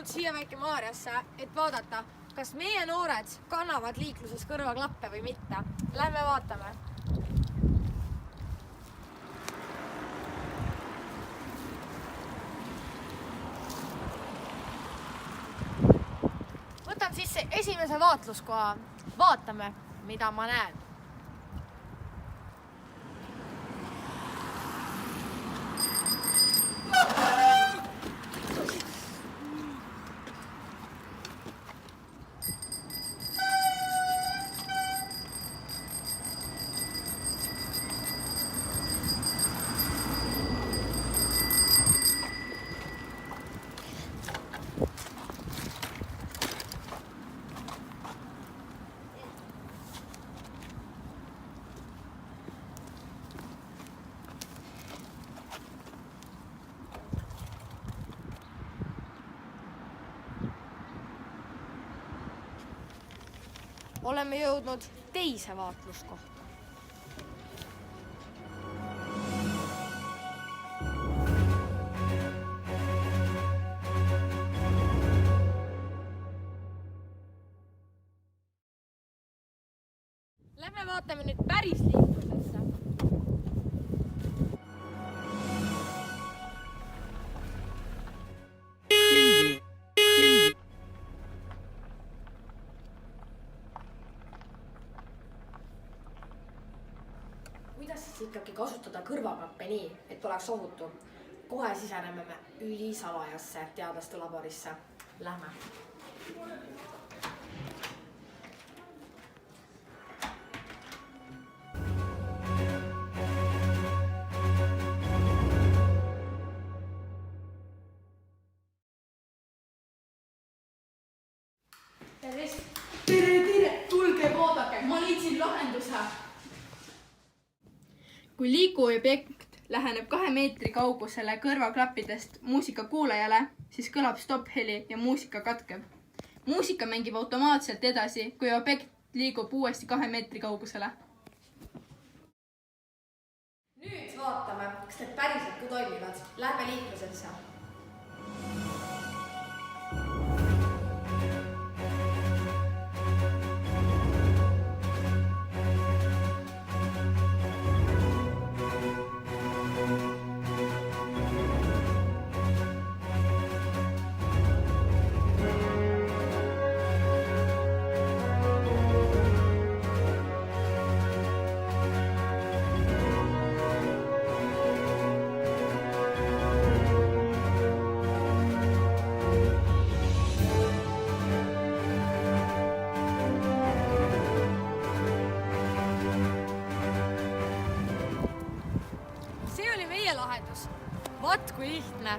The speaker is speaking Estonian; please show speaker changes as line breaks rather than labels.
tulnud siia väike Maarjasse, et vaadata, kas meie noored kannavad liikluses kõrvaklappe või mitte. Lähme vaatame. Võtan sisse esimese vaatluskoha. Vaatame, mida ma näen. Oleme jõudnud teise vaatluskohta. Lähme vaatame nüüd päris liiklusesse. Kuidas siis ikkagi kasutada kõrvaklappe nii, et oleks ohutu? Kohe siseneme me ülisalajasse teadlaste laborisse. Lähme.
Tere, tulge vaadake, ma leidsin lahenduse. Kui liikuv objekt läheneb 2 meetri kaugusele kõrvaklappidest muusika kuulajale, siis kõlab stopp-heli ja muusika katkeb. Muusika mängib automaatselt edasi, kui objekt liigub uuesti 2 meetri kaugusele.
Nüüd vaatame, kas need päriselt ka toimivad. Lähme liiklusesse. See oli meie lahendus. Vaat kui lihtne.